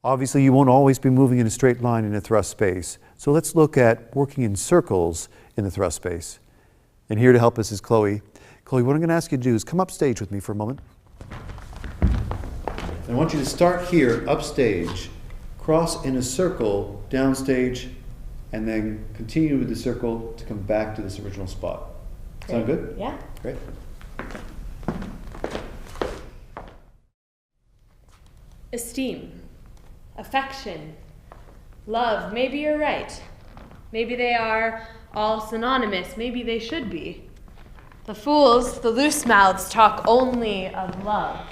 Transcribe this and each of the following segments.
Obviously, you won't always be moving in a straight line in a thrust space. So let's look at working in circles in the thrust space. And here to help us is Chloe. Chloe, what I'm going to ask you to do is come upstage with me for a moment. I want you to start here, upstage, cross in a circle, downstage, and then continue with the circle to come back to this original spot. Great. Sound good? Yeah. Great. Esteem, affection, love. Maybe you're right. Maybe they are all synonymous. Maybe they should be. The fools, the loose mouths, talk only of love.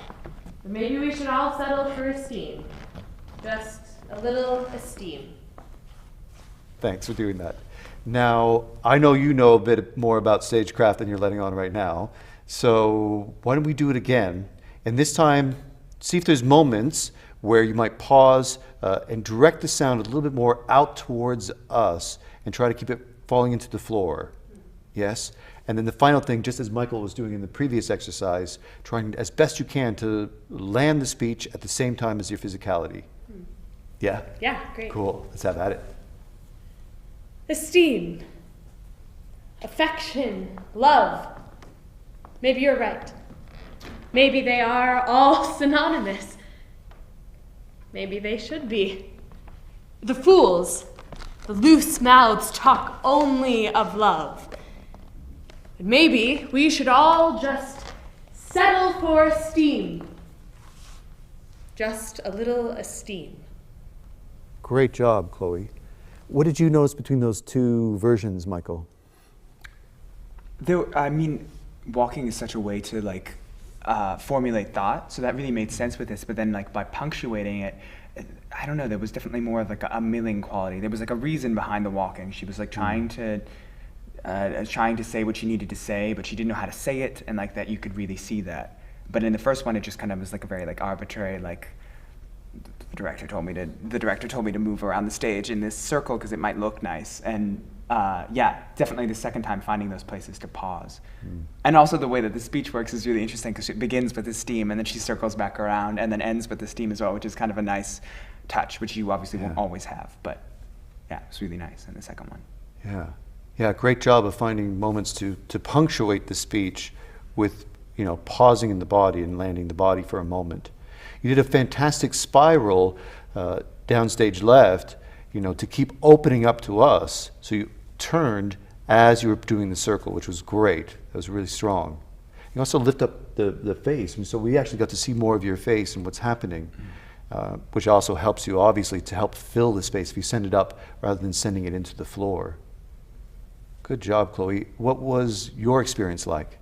But maybe we should all settle for esteem. Just a little esteem. Thanks for doing that. Now, I know you know a bit more about stagecraft than you're letting on right now. So why don't we do it again? And this time, see if there's moments where you might pause and direct the sound a little bit more out towards us and try to keep it falling into the floor. Yes? And then the final thing, just as Michael was doing in the previous exercise, trying as best you can to land the speech at the same time as your physicality. Yeah? Yeah, great. Cool. Let's have at it. Esteem, affection, love. Maybe you're right. Maybe they are all synonymous. Maybe they should be. The fools, the loose mouths talk only of love. But maybe we should all just settle for esteem. Just a little esteem. Great job, Chloe. What did you notice between those two versions, Michael? Walking is such a way to formulate thought, so that really made sense with this. But then, by punctuating it, I don't know. There was definitely more of a milling quality. There was a reason behind the walking. She was trying to say what she needed to say, but she didn't know how to say it, and that you could really see that. But in the first one, it just kind of was a very arbitrary the director told me to move around the stage in this circle because it might look nice. And definitely the second time finding those places to pause. And also the way that the speech works is really interesting because it begins with esteem and then she circles back around and then ends with esteem as well, which is kind of a nice touch, which you obviously won't always have. But yeah, it's really nice in the second one. Yeah, great job of finding moments to punctuate the speech with, pausing in the body and landing the body for a moment. You did a fantastic spiral downstage left, to keep opening up to us. So you turned as you were doing the circle, which was great. That was really strong. You also lift up the face, and so we actually got to see more of your face and what's happening, which also helps you, obviously, to help fill the space if you send it up rather than sending it into the floor. Good job, Chloe. What was your experience like?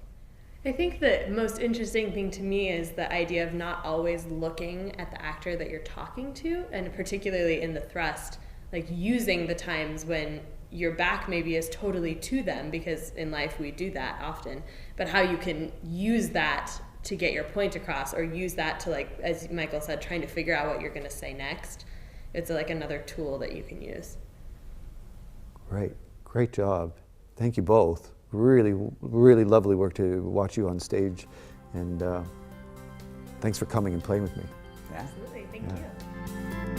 I think the most interesting thing to me is the idea of not always looking at the actor that you're talking to, and particularly in the thrust, using the times when your back maybe is totally to them, because in life we do that often, but how you can use that to get your point across, or use that to, as Michael said, trying to figure out what you're going to say next. It's another tool that you can use. Great job. Thank you both. Really, really lovely work to watch you on stage, and thanks for coming and playing with me. Yeah. Absolutely, thank you.